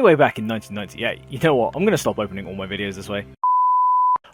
way back in 1998. You know what, I'm going to stop opening all my videos this way.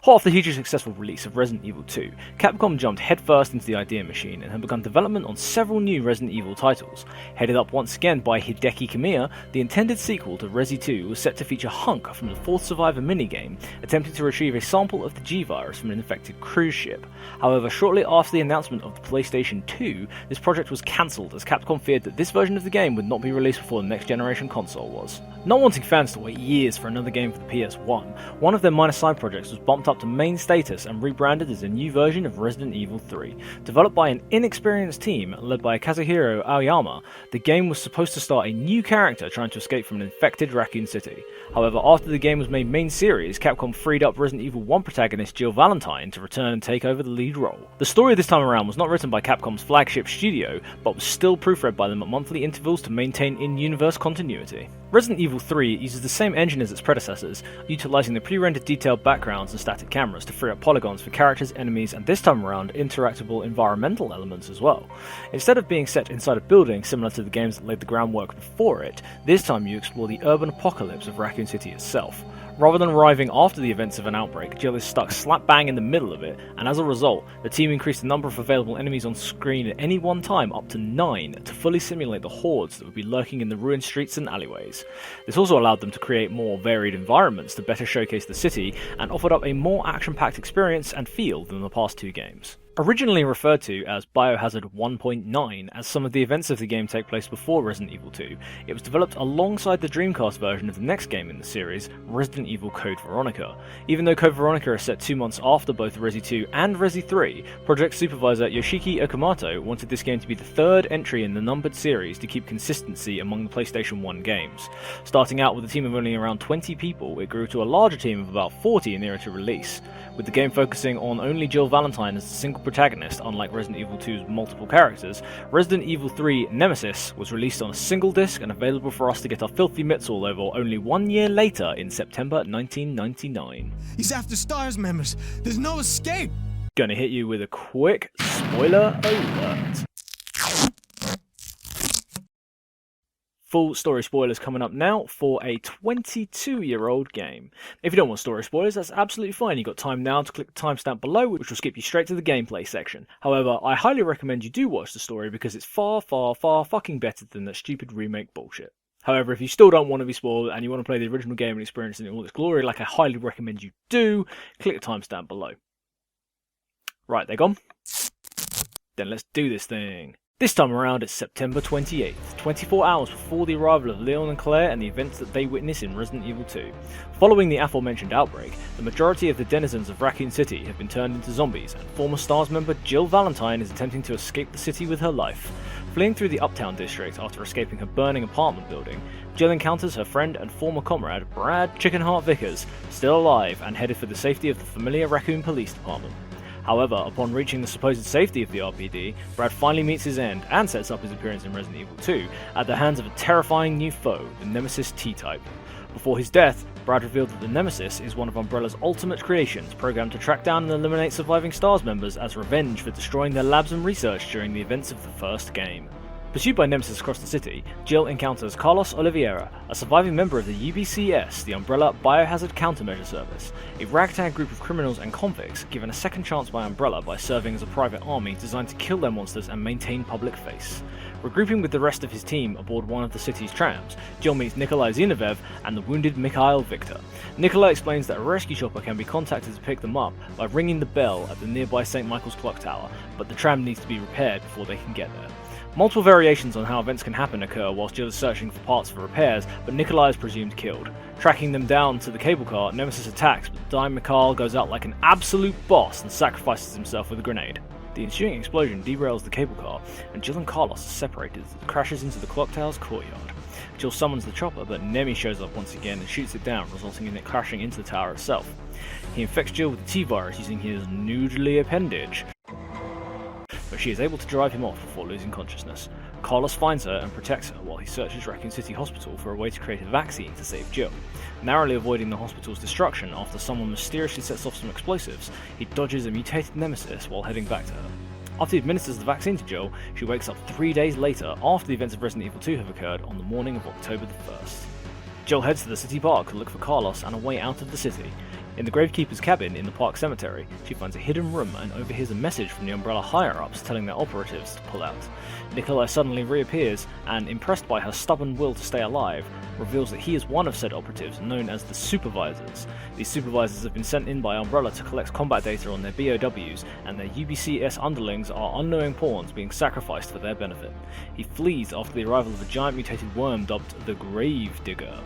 Hot off the hugely successful release of Resident Evil 2, Capcom jumped headfirst into the idea machine and had begun development on several new Resident Evil titles. Headed up once again by Hideki Kamiya, the intended sequel to Resi 2 was set to feature Hunk from the Fourth Survivor minigame, attempting to retrieve a sample of the G-Virus from an infected cruise ship. However, shortly after the announcement of the PlayStation 2, this project was cancelled as Capcom feared that this version of the game would not be released before the next generation console was. Not wanting fans to wait years for another game for the PS1, one of their minor side projects was bumped up to main status and rebranded as a new version of Resident Evil 3. Developed by an inexperienced team led by Kazuhiro Aoyama, the game was supposed to star a new character trying to escape from an infected Raccoon City. However, after the game was made main series, Capcom freed up Resident Evil 1 protagonist Jill Valentine to return and take over the lead role. The story this time around was not written by Capcom's flagship studio, but was still proofread by them at monthly intervals to maintain in-universe continuity. Resident Evil 3 uses the same engine as its predecessors, utilising the pre-rendered detailed backgrounds and static cameras to free up polygons for characters, enemies, and this time around interactable environmental elements as well. Instead of being set inside a building similar to the games that laid the groundwork before it, this time you explore the urban apocalypse of Raccoon City itself. Rather than arriving after the events of an outbreak, Jill is stuck slap bang in the middle of it, and as a result, the team increased the number of available enemies on screen at any one time up to 9 to fully simulate the hordes that would be lurking in the ruined streets and alleyways. This also allowed them to create more varied environments to better showcase the city, and offered up a more action-packed experience and feel than the past two games. Originally referred to as Biohazard 1.9, as some of the events of the game take place before Resident Evil 2, it was developed alongside the Dreamcast version of the next game in the series, Resident Evil Code Veronica. Even though Code Veronica is set 2 months after both Resi 2 and Resi 3, project supervisor Yoshiki Okamoto wanted this game to be the third entry in the numbered series to keep consistency among the PlayStation 1 games. Starting out with a team of only around 20 people, it grew to a larger team of about 40 nearer to release. With the game focusing on only Jill Valentine as the single protagonist, unlike Resident Evil 2's multiple characters, Resident Evil 3 Nemesis was released on a single disc and available for us to get our filthy mitts all over only 1 year later in September 1999. He's after STARS members. There's no escape. Gonna hit you with a quick spoiler alert. Full story spoilers coming up now for a 22-year-old game. If you don't want story spoilers, that's absolutely fine. You've got time now to click the timestamp below, which will skip you straight to the gameplay section. However, I highly recommend you do watch the story because it's far fucking better than that stupid remake bullshit. However, if you still don't want to be spoiled and you want to play the original game and experience it in all its glory, like I highly recommend you do, click the timestamp below. Right, they're gone? Then let's do this thing. This time around, it's September 28th, 24 hours before the arrival of Leon and Claire and the events that they witness in Resident Evil 2. Following the aforementioned outbreak, the majority of the denizens of Raccoon City have been turned into zombies, and former STARS member Jill Valentine is attempting to escape the city with her life. Fleeing through the Uptown district after escaping her burning apartment building, Jill encounters her friend and former comrade Brad Chickenheart Vickers, still alive and headed for the safety of the familiar Raccoon Police Department. However, upon reaching the supposed safety of the RPD, Brad finally meets his end and sets up his appearance in Resident Evil 2 at the hands of a terrifying new foe, the Nemesis T-Type. Before his death, Brad revealed that the Nemesis is one of Umbrella's ultimate creations, programmed to track down and eliminate surviving STARS members as revenge for destroying their labs and research during the events of the first game. Pursued by Nemesis across the city, Jill encounters Carlos Oliveira, a surviving member of the UBCS, the Umbrella Biohazard Countermeasure Service, a ragtag group of criminals and convicts given a second chance by Umbrella by serving as a private army designed to kill their monsters and maintain public face. Regrouping with the rest of his team aboard one of the city's trams, Jill meets Nikolai Zinoviev and the wounded Mikhail Victor. Nikolai explains that a rescue chopper can be contacted to pick them up by ringing the bell at the nearby St. Michael's Clock Tower, but the tram needs to be repaired before they can get there. Multiple variations on how events can happen occur whilst Jill is searching for parts for repairs, but Nikolai is presumed killed. Tracking them down to the cable car, Nemesis attacks, but the dying Mikhail goes out like an absolute boss and sacrifices himself with a grenade. The ensuing explosion derails the cable car, and Jill and Carlos are separated as it crashes into the clock tower's courtyard. Jill summons the chopper, but Nemi shows up once again and shoots it down, resulting in it crashing into the tower itself. He infects Jill with the T-Virus using his noodly appendage, but she is able to drive him off before losing consciousness. Carlos finds her and protects her while he searches Raccoon City Hospital for a way to create a vaccine to save Jill. Narrowly avoiding the hospital's destruction after someone mysteriously sets off some explosives, he dodges a mutated Nemesis while heading back to her. After he administers the vaccine to Jill, she wakes up 3 days later after the events of Resident Evil 2 have occurred on the morning of October the 1st. Jill heads to the city park to look for Carlos and a way out of the city. In the Gravekeeper's cabin in the park cemetery, she finds a hidden room and overhears a message from the Umbrella higher-ups telling their operatives to pull out. Nikolai suddenly reappears and, impressed by her stubborn will to stay alive, reveals that he is one of said operatives known as the Supervisors. These Supervisors have been sent in by Umbrella to collect combat data on their BOWs, and their UBCS underlings are unknowing pawns being sacrificed for their benefit. He flees after the arrival of a giant mutated worm dubbed the Gravedigger.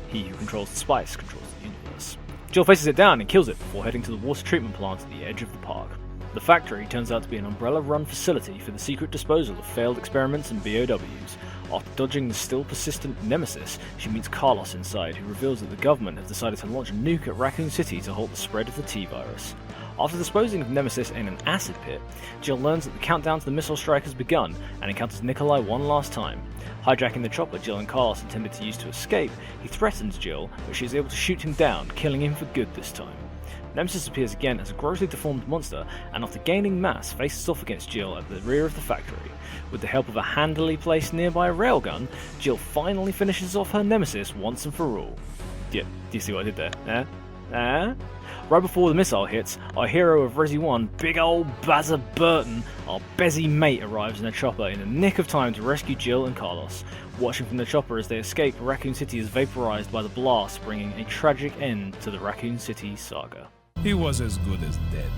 He who controls the spice controls the universe. Jill faces it down and kills it before heading to the water treatment plant at the edge of the park. The factory turns out to be an Umbrella-run facility for the secret disposal of failed experiments and BOWs. After dodging the still persistent Nemesis, she meets Carlos inside, who reveals that the government have decided to launch a nuke at Raccoon City to halt the spread of the T-virus. After disposing of Nemesis in an acid pit, Jill learns that the countdown to the missile strike has begun and encounters Nikolai one last time. Hijacking the chopper Jill and Carlos intended to use to escape, he threatens Jill, but she is able to shoot him down, killing him for good this time. Nemesis appears again as a grossly deformed monster, and after gaining mass, faces off against Jill at the rear of the factory. With the help of a handily placed nearby railgun, Jill finally finishes off her Nemesis once and for all. Yeah, do you see what I did there? Right before the missile hits, our hero of Resi 1, big ol' Bazza Burton, our Bezzy mate, arrives in a chopper in the nick of time to rescue Jill and Carlos. Watching from the chopper as they escape, Raccoon City is vaporized by the blast, bringing a tragic end to the Raccoon City saga. He was as good as dead.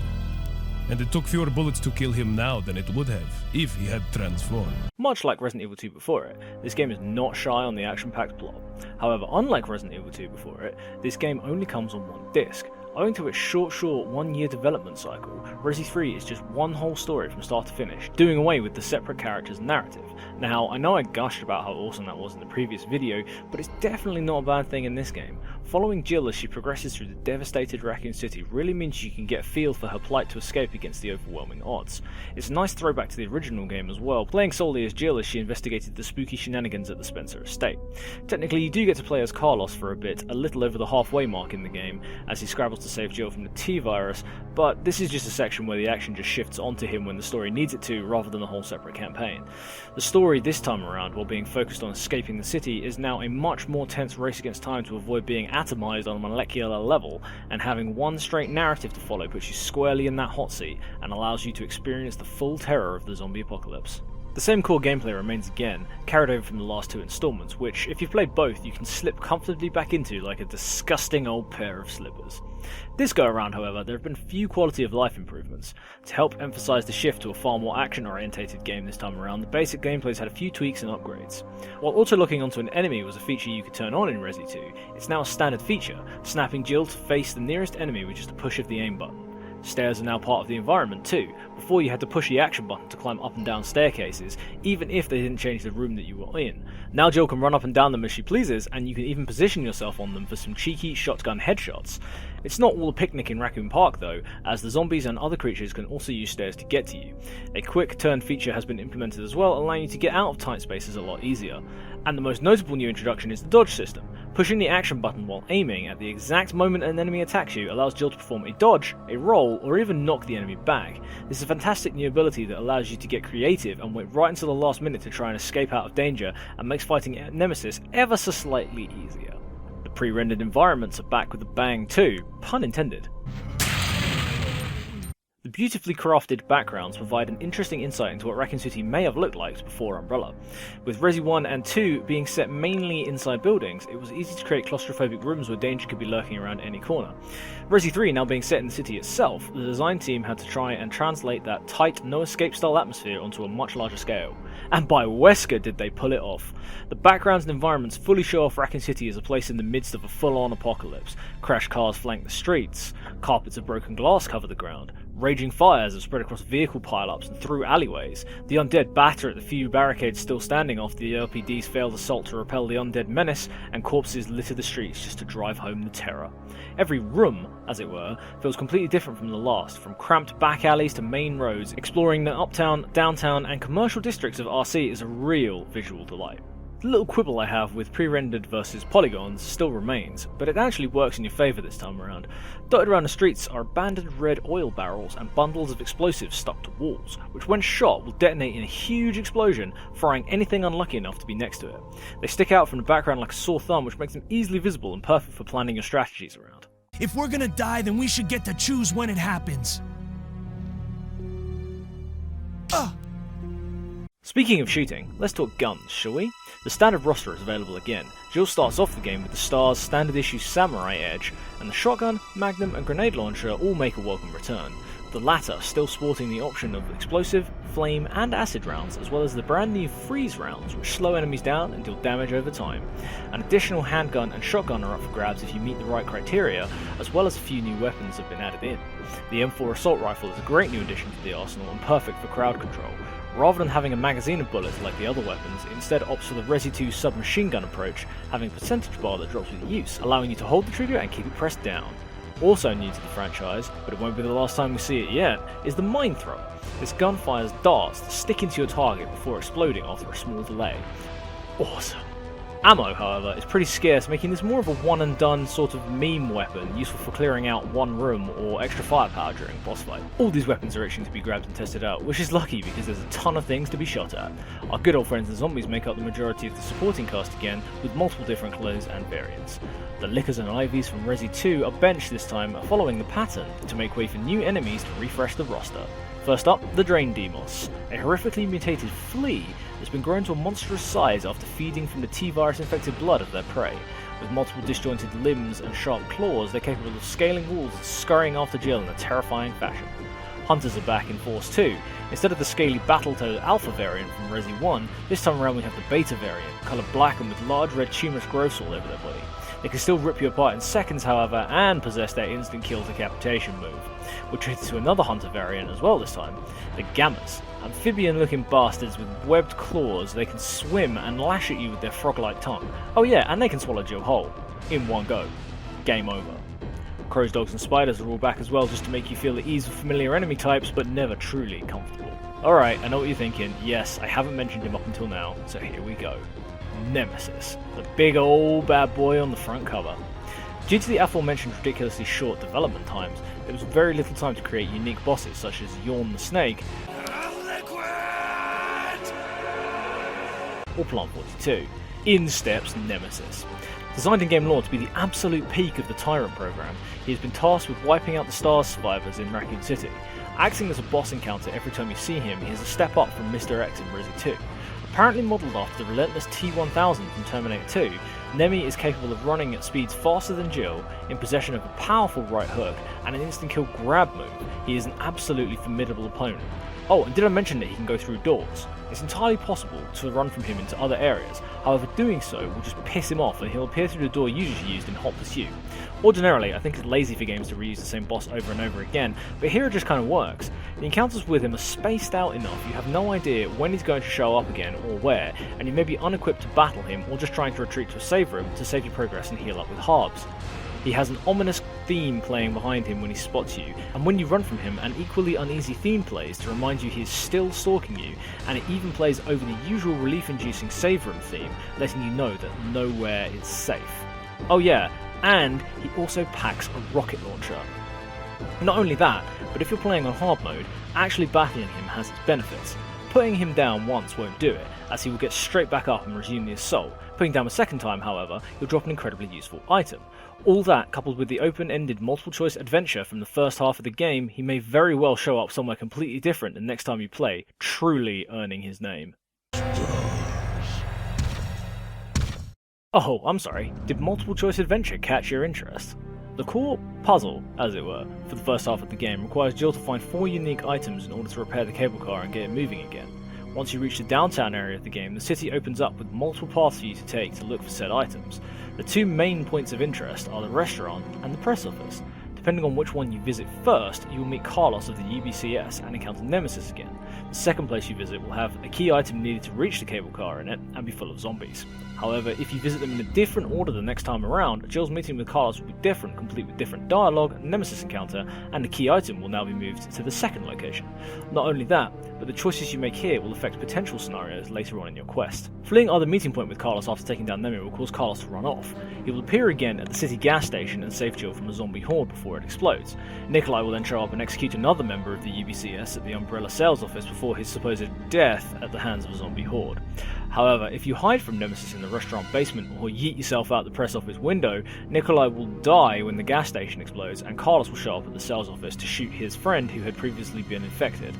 And it took fewer bullets to kill him now than it would have if he had transformed. Much like Resident Evil 2 before it, this game is not shy on the action-packed plot. However, unlike Resident Evil 2 before it, this game only comes on one disc. Owing to its short 1-year development cycle, Resi 3 is just one whole story from start to finish, doing away with the separate characters' narrative. Now, I know I gushed about how awesome that was in the previous video, but it's definitely not a bad thing in this game. Following Jill as she progresses through the devastated Raccoon City really means you can get a feel for her plight to escape against the overwhelming odds. It's a nice throwback to the original game as well, playing solely as Jill as she investigated the spooky shenanigans at the Spencer estate. Technically, you do get to play as Carlos for a bit, a little over the halfway mark in the game, as he scrabbles to save Jill from the T-virus, but this is just a section where the action just shifts onto him when the story needs it to, rather than a whole separate campaign. The story this time around, while being focused on escaping the city, is now a much more tense race against time to avoid being atomized on a molecular level, and having one straight narrative to follow puts you squarely in that hot seat and allows you to experience the full terror of the zombie apocalypse. The same core gameplay remains again, carried over from the last two installments, which, if you've played both, you can slip comfortably back into like a disgusting old pair of slippers. This go around, however, there have been few quality of life improvements. To help emphasise the shift to a far more action-orientated game this time around, the basic gameplay's had a few tweaks and upgrades. While auto-locking onto an enemy was a feature you could turn on in Resi 2, it's now a standard feature, snapping Jill to face the nearest enemy with just a push of the aim button. Stairs are now part of the environment too. Before you had to push the action button to climb up and down staircases, even if they didn't change the room that you were in. Now Jill can run up and down them as she pleases, and you can even position yourself on them for some cheeky shotgun headshots. It's not all a picnic in Raccoon Park though, as the zombies and other creatures can also use stairs to get to you. A quick turn feature has been implemented as well, allowing you to get out of tight spaces a lot easier. And the most notable new introduction is the dodge system. Pushing the action button while aiming at the exact moment an enemy attacks you allows Jill to perform a dodge, a roll, or even knock the enemy back. This is a fantastic new ability that allows you to get creative and wait right until the last minute to try and escape out of danger, and makes fighting Nemesis ever so slightly easier. The pre-rendered environments are back with a bang too, pun intended. The beautifully crafted backgrounds provide an interesting insight into what Raccoon City may have looked like before Umbrella. With Resi 1 and 2 being set mainly inside buildings, it was easy to create claustrophobic rooms where danger could be lurking around any corner. Resi 3 now being set in the city itself, the design team had to try and translate that tight, no-escape style atmosphere onto a much larger scale. And by Wesker did they pull it off. The backgrounds and environments fully show off Raccoon City as a place in the midst of a full-on apocalypse. Crashed cars flank the streets, carpets of broken glass cover the ground, raging fires have spread across vehicle pile-ups and through alleyways. The undead batter at the few barricades still standing after the LPD's failed assault to repel the undead menace, and corpses litter the streets just to drive home the terror. Every room, as it were, feels completely different from the last, from cramped back alleys to main roads. Exploring the uptown, downtown and commercial districts of RC is a real visual delight. The little quibble I have with pre-rendered versus polygons still remains, but it actually works in your favour this time around. Dotted around the streets are abandoned red oil barrels and bundles of explosives stuck to walls, which when shot will detonate in a huge explosion, frying anything unlucky enough to be next to it. They stick out from the background like a sore thumb, which makes them easily visible and perfect for planning your strategies around. If we're gonna die, then we should get to choose when it happens. Speaking of shooting, let's talk guns, shall we? The standard roster is available again. Jill starts off the game with the STARS standard issue Samurai Edge, and the shotgun, magnum and grenade launcher all make a welcome return, the latter still sporting the option of explosive, flame and acid rounds, as well as the brand new freeze rounds which slow enemies down and deal damage over time. An additional handgun and shotgun are up for grabs if you meet the right criteria, as well as a few new weapons have been added in. The M4 assault rifle is a great new addition to the arsenal and perfect for crowd control. Rather than having a magazine of bullets like the other weapons, it instead opts for the Resi 2 submachine gun approach, having a percentage bar that drops with use, allowing you to hold the trigger and keep it pressed down. Also new to the franchise, but it won't be the last time we see it yet, is the mine thrower. This gun fires darts that stick into your target before exploding after a small delay. Awesome. Ammo, however, is pretty scarce, making this more of a one-and-done sort of meme weapon, useful for clearing out one room or extra firepower during a boss fight. All these weapons are itching to be grabbed and tested out, which is lucky because there's a ton of things to be shot at. Our good old friends the zombies make up the majority of the supporting cast again, with multiple different clothes and variants. The Lickers and Ivies from Resi 2 are benched this time, following the pattern to make way for new enemies to refresh the roster. First up, the Drain Demos, a horrifically mutated flea that's been grown to a monstrous size after feeding from the T-virus infected blood of their prey. With multiple disjointed limbs and sharp claws, they're capable of scaling walls and scurrying after Jill in a terrifying fashion. Hunters are back in force too. Instead of the scaly Battletoad Alpha variant from Resi 1, this time around we have the Beta variant, coloured black and with large red tumorous growths all over their body. They can still rip you apart in seconds, however, and possess their instant kill decapitation move. We're treated to another Hunter variant as well this time, the Gammas. Amphibian-looking bastards with webbed claws, they can swim and lash at you with their frog-like tongue. Oh yeah, and they can swallow Jill whole. In one go. Game over. Crows, dogs and spiders are all back as well, just to make you feel at ease with familiar enemy types, but never truly comfortable. Alright, I know what you're thinking. Yes, I haven't mentioned him up until now, so here we go. Nemesis, the big old bad boy on the front cover. Due to the aforementioned ridiculously short development times, there was very little time to create unique bosses such as Yawn the Snake, or Plant 42. In steps Nemesis. Designed in game lore to be the absolute peak of the Tyrant program, he has been tasked with wiping out the STARS survivors in Raccoon City. Acting as a boss encounter every time you see him, he is a step up from Mr. X in Resi 2. Apparently modelled after the relentless T-1000 from Terminator 2, Nemi is capable of running at speeds faster than Jill, in possession of a powerful right hook, and an instant kill grab move. He is an absolutely formidable opponent. Oh, and did I mention that he can go through doors? It's entirely possible to run from him into other areas, however doing so will just piss him off and he'll appear through the door usually used in Hot Pursuit. Ordinarily, I think it's lazy for games to reuse the same boss over and over again, but here it just kind of works. The encounters with him are spaced out enough, you have no idea when he's going to show up again or where, and you may be unequipped to battle him or just trying to retreat to a save room to save your progress and heal up with harbs. He has an ominous theme playing behind him when he spots you, and when you run from him, an equally uneasy theme plays to remind you he is still stalking you, and it even plays over the usual relief-inducing save room theme, letting you know that nowhere is safe. Oh yeah, and he also packs a rocket launcher. Not only that, but if you're playing on hard mode, actually battling him has its benefits. Putting him down once won't do it, as he will get straight back up and resume the assault. Putting down a second time, however, you'll drop an incredibly useful item. All that, coupled with the open-ended multiple-choice adventure from the first half of the game, he may very well show up somewhere completely different the next time you play, truly earning his name. Oh, I'm sorry, did multiple-choice adventure catch your interest? The core puzzle, as it were, for the first half of the game requires Jill to find 4 unique items in order to repair the cable car and get it moving again. Once you reach the downtown area of the game, the city opens up with multiple paths for you to take to look for said items. The 2 main points of interest are the restaurant and the press office. Depending on which one you visit first, you will meet Carlos of the UBCS and encounter Nemesis again. The second place you visit will have a key item needed to reach the cable car in it and be full of zombies. However, if you visit them in a different order the next time around, Jill's meeting with Carlos will be different, complete with different dialogue, Nemesis encounter, and the key item will now be moved to the second location. Not only that, but the choices you make here will affect potential scenarios later on in your quest. Fleeing either meeting point with Carlos after taking down Nemi will cause Carlos to run off. He will appear again at the city gas station and save Jill from a zombie horde before it explodes. Nikolai will then show up and execute another member of the UBCS at the Umbrella sales office before his supposed death at the hands of a zombie horde. However, if you hide from Nemesis in the restaurant basement or yeet yourself out the press office window, Nikolai will die when the gas station explodes, and Carlos will show up at the sales office to shoot his friend who had previously been infected.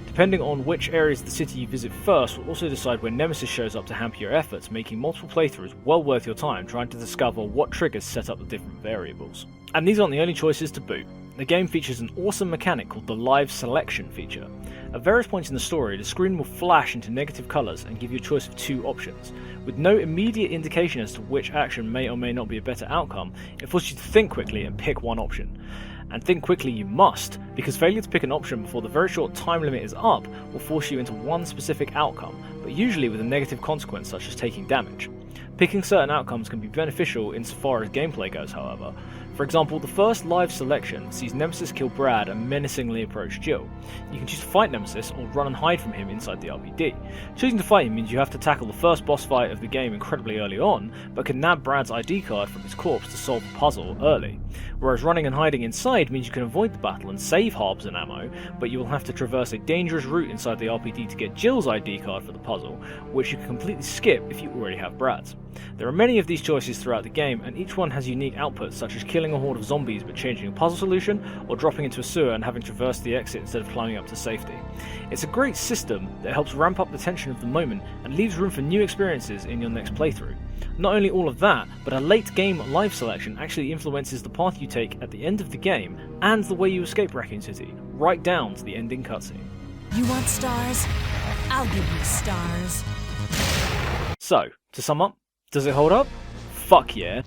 Depending on which areas of the city you visit first will also decide when Nemesis shows up to hamper your efforts, making multiple playthroughs well worth your time trying to discover what triggers set up the different variables. And these aren't the only choices to boot. The game features an awesome mechanic called the live selection feature. At various points in the story, the screen will flash into negative colours and give you a choice of two options. With no immediate indication as to which action may or may not be a better outcome, it forces you to think quickly and pick one option. And think quickly you must, because failure to pick an option before the very short time limit is up will force you into one specific outcome, but usually with a negative consequence such as taking damage. Picking certain outcomes can be beneficial insofar as gameplay goes, however. For example, the first live selection sees Nemesis kill Brad and menacingly approach Jill. You can choose to fight Nemesis or run and hide from him inside the RPD. Choosing to fight him means you have to tackle the first boss fight of the game incredibly early on, but can nab Brad's ID card from his corpse to solve the puzzle early. Whereas running and hiding inside means you can avoid the battle and save harbs and ammo, but you will have to traverse a dangerous route inside the RPD to get Jill's ID card for the puzzle, which you can completely skip if you already have Brad's. There are many of these choices throughout the game, and each one has unique outputs such as killing a horde of zombies but changing a puzzle solution, or dropping into a sewer and having traversed the exit instead of climbing up to safety. It's a great system that helps ramp up the tension of the moment and leaves room for new experiences in your next playthrough. Not only all of that, but a late game live selection actually influences the path you take at the end of the game and the way you escape Raccoon City, right down to the ending cutscene. You want stars? I'll give you stars. So, to sum up, does it hold up? Fuck yeah.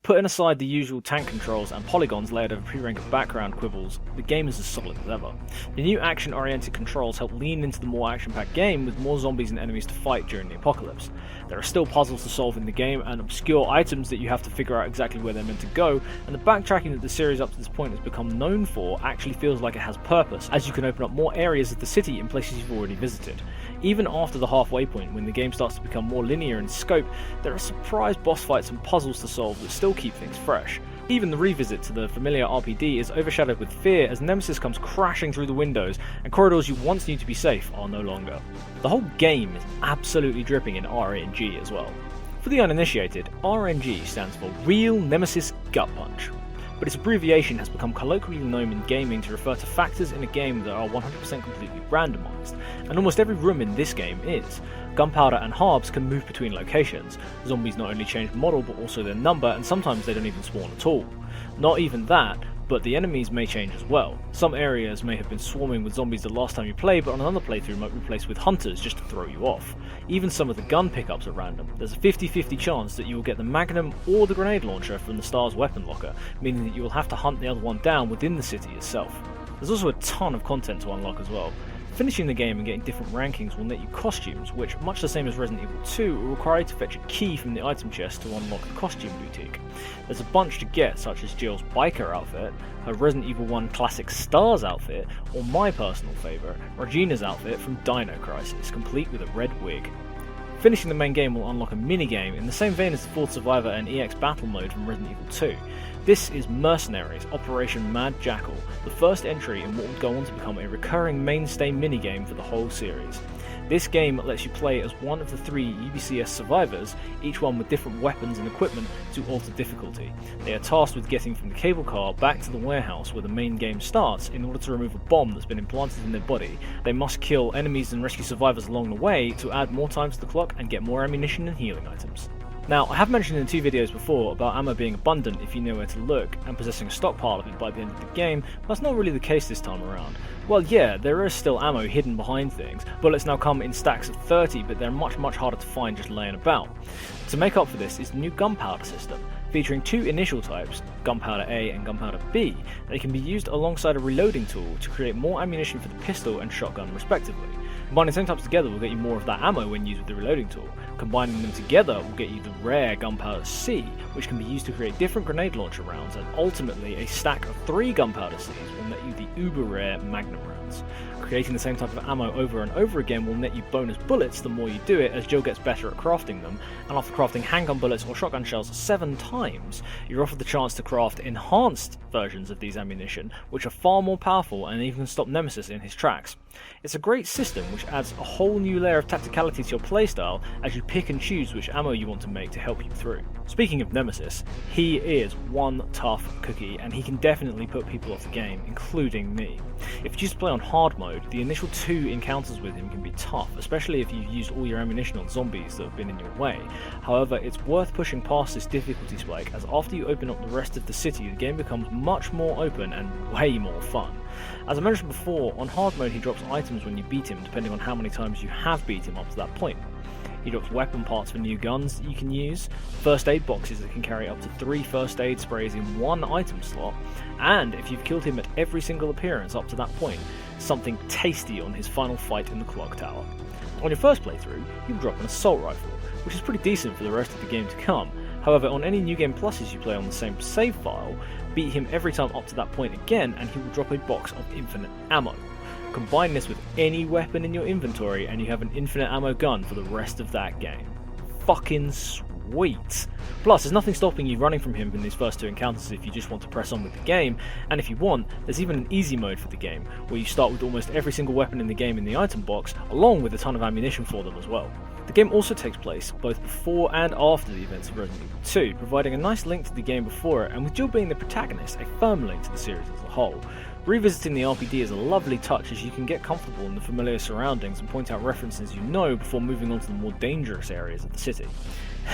Putting aside the usual tank controls and polygons layered over pre-rendered background quibbles, the game is as solid as ever. The new action-oriented controls help lean into the more action-packed game with more zombies and enemies to fight during the apocalypse. There are still puzzles to solve in the game and obscure items that you have to figure out exactly where they're meant to go, and the backtracking that the series up to this point has become known for actually feels like it has purpose, as you can open up more areas of the city in places you've already visited. Even after the halfway point, when the game starts to become more linear in scope, there are surprise boss fights and puzzles to solve that still keep things fresh. Even the revisit to the familiar RPD is overshadowed with fear as Nemesis comes crashing through the windows and corridors you once knew to be safe are no longer. The whole game is absolutely dripping in RNG as well. For the uninitiated, RNG stands for Real Nemesis Gut Punch, but its abbreviation has become colloquially known in gaming to refer to factors in a game that are 100% completely randomized, and almost every room in this game is. Gunpowder and harbs can move between locations. Zombies not only change model but also their number, and sometimes they don't even spawn at all. Not even that, but the enemies may change as well. Some areas may have been swarming with zombies the last time you played, but on another playthrough might be replaced with hunters just to throw you off. Even some of the gun pickups are random. There's a 50-50 chance that you will get the Magnum or the grenade launcher from the Star's weapon locker, meaning that you will have to hunt the other one down within the city itself. There's also a ton of content to unlock as well. Finishing the game and getting different rankings will net you costumes, which, much the same as Resident Evil 2, will require you to fetch a key from the item chest to unlock the costume boutique. There's a bunch to get, such as Jill's biker outfit, her Resident Evil 1 classic Stars outfit, or my personal favourite, Regina's outfit from Dino Crisis, complete with a red wig. Finishing the main game will unlock a minigame in the same vein as the 4th Survivor and EX Battle mode from Resident Evil 2. This is Mercenaries Operation Mad Jackal, the first entry in what would go on to become a recurring mainstay minigame for the whole series. This game lets you play as one of the 3 UBCS survivors, each one with different weapons and equipment to alter difficulty. They are tasked with getting from the cable car back to the warehouse where the main game starts in order to remove a bomb that's been implanted in their body. They must kill enemies and rescue survivors along the way to add more time to the clock and get more ammunition and healing items. Now, I have mentioned in 2 videos before about ammo being abundant if you know where to look, and possessing a stockpile of it by the end of the game, but that's not really the case this time around. Well, yeah, there is still ammo hidden behind things. Bullets now come in stacks of 30, but they're much harder to find just laying about. To make up for this is the new gunpowder system, featuring 2 initial types, Gunpowder A and Gunpowder B, that can be used alongside a reloading tool to create more ammunition for the pistol and shotgun respectively. Combining the same types together will get you more of that ammo when used with the reloading tool. Combining them together will get you the rare Gunpowder C, which can be used to create different grenade launcher rounds, and ultimately a stack of 3 Gunpowder Cs will net you the uber rare Magnum rounds. Creating the same type of ammo over and over again will net you bonus bullets the more you do it, as Joe gets better at crafting them, and after crafting handgun bullets or shotgun shells 7 times, you're offered the chance to craft enhanced versions of these ammunition, which are far more powerful and even stop Nemesis in his tracks. It's a great system which adds a whole new layer of tacticality to your playstyle as you pick and choose which ammo you want to make to help you through. Speaking of Nemesis, he is one tough cookie and he can definitely put people off the game, including me. If you choose to play on hard mode, the initial 2 encounters with him can be tough, especially if you've used all your ammunition on zombies that have been in your way. However, it's worth pushing past this difficulty spike, as after you open up the rest of the city, the game becomes much more open and way more fun. As I mentioned before, on hard mode he drops items when you beat him, depending on how many times you have beat him up to that point. He drops weapon parts for new guns that you can use, first aid boxes that can carry up to 3 first aid sprays in 1 item slot, and if you've killed him at every single appearance up to that point, something tasty on his final fight in the clock tower. On your first playthrough, he will drop an assault rifle, which is pretty decent for the rest of the game to come. However, on any New Game Pluses you play on the same save file, beat him every time up to that point again and he will drop a box of infinite ammo. Combine this with any weapon in your inventory and you have an infinite ammo gun for the rest of that game. Fucking sweet! Plus, there's nothing stopping you running from him in these first 2 encounters if you just want to press on with the game, and if you want, there's even an easy mode for the game, where you start with almost every single weapon in the game in the item box, along with a ton of ammunition for them as well. The game also takes place both before and after the events of Resident Evil 2, providing a nice link to the game before it, and with Jill being the protagonist, a firm link to the series as a whole. Revisiting the RPD is a lovely touch as you can get comfortable in the familiar surroundings and point out references you know before moving on to the more dangerous areas of the city.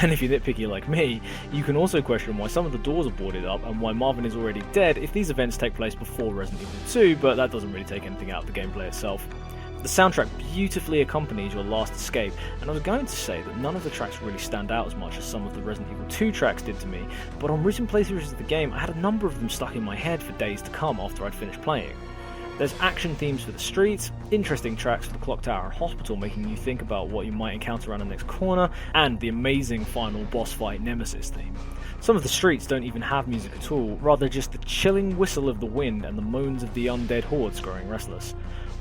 And if you're nitpicky like me, you can also question why some of the doors are boarded up and why Marvin is already dead if these events take place before Resident Evil 2, but that doesn't really take anything out of the gameplay itself. The soundtrack beautifully accompanies your last escape, and I was going to say that none of the tracks really stand out as much as some of the Resident Evil 2 tracks did to me, but on recent playthroughs of the game I had a number of them stuck in my head for days to come after I'd finished playing. There's action themes for the streets, interesting tracks for the clock tower and hospital making you think about what you might encounter around the next corner, and the amazing final boss fight Nemesis theme. Some of the streets don't even have music at all, rather just the chilling whistle of the wind and the moans of the undead hordes growing restless.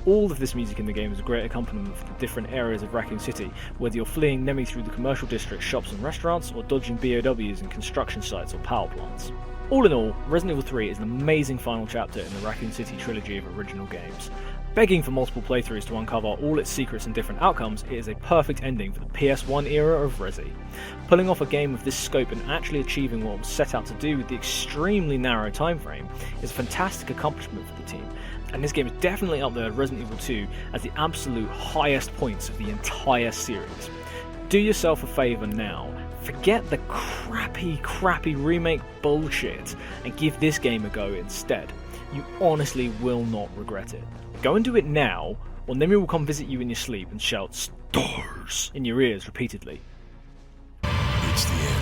All of this music in the game is a great accompaniment for the different areas of Raccoon City, whether you're fleeing Nemi through the commercial district, shops and restaurants, or dodging BOWs in construction sites or power plants. All in all, Resident Evil 3 is an amazing final chapter in the Raccoon City trilogy of original games. Begging for multiple playthroughs to uncover all its secrets and different outcomes, it is a perfect ending for the PS1 era of Resi. Pulling off a game of this scope and actually achieving what it was set out to do with the extremely narrow time frame is a fantastic accomplishment for the team, and this game is definitely up there with Resident Evil 2 as the absolute highest points of the entire series. Do yourself a favour now, forget the crappy remake bullshit and give this game a go instead. You honestly will not regret it. Go and do it now, or Nemi will come visit you in your sleep and shout "Stars" in your ears repeatedly. It's the end.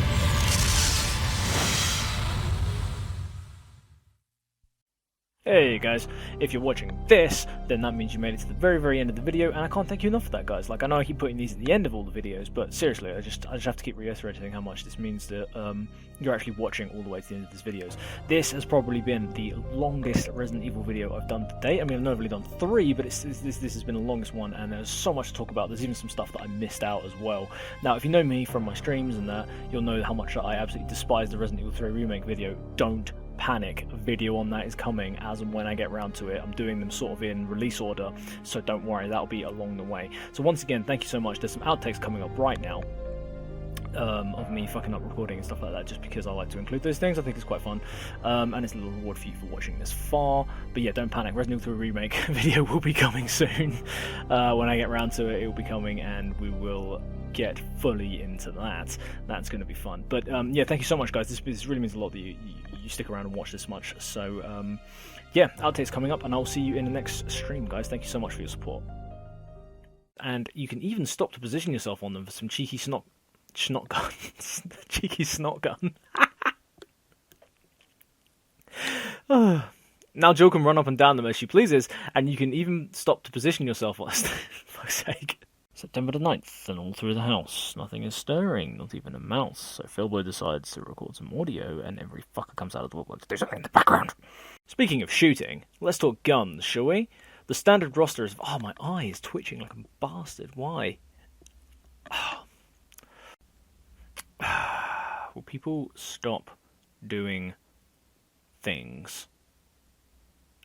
Hey guys, if you're watching this, then that means you made it to the very end of the video, and I can't thank you enough for that, guys. Like, I know I keep putting these at the end of all the videos, but seriously, I just have to keep reiterating how much this means that you're actually watching all the way to the end of these videos. This has probably been the longest Resident Evil video I've done to date. I mean, I've only done 3, but this has been the longest one, and there's so much to talk about. There's even some stuff that I missed out as well. Now, if you know me from my streams and that, you'll know how much I absolutely despise the Resident Evil 3 remake video. Don't panic, a video on that is coming as and when I get round to it. I'm doing them sort of in release order, so don't worry, that'll be along the way. So once again, thank you so much. There's some outtakes coming up right now of me fucking up recording and stuff like that, just because I like to include those things. I think it's quite fun, and it's a little reward for you for watching this far. But yeah, don't panic, Resident Evil 3 remake video will be coming soon. When I get round to it, it will be coming, and we will get fully into that. That's going to be fun. But yeah, thank you so much, guys. This really means a lot that you stick around and watch this much. So yeah, outtakes coming up, and I'll see you in the next stream, guys. Thank you so much for your support. And you can even stop to position yourself on them for some cheeky snot gun. Cheeky snot gun. Now Jill can run up and down them as she pleases, and you can even stop to position yourself on fuck's sake. September the 9th, and all through the house, nothing is stirring, not even a mouse, so Philbo decides to record some audio, and every fucker comes out of the woodwork to do something in the background. Speaking of shooting, let's talk guns, shall we? The standard roster is... Oh, my eye is twitching like a bastard. Why? Will people stop doing things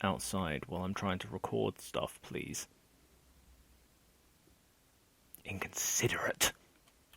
outside while I'm trying to record stuff, please? Inconsiderate.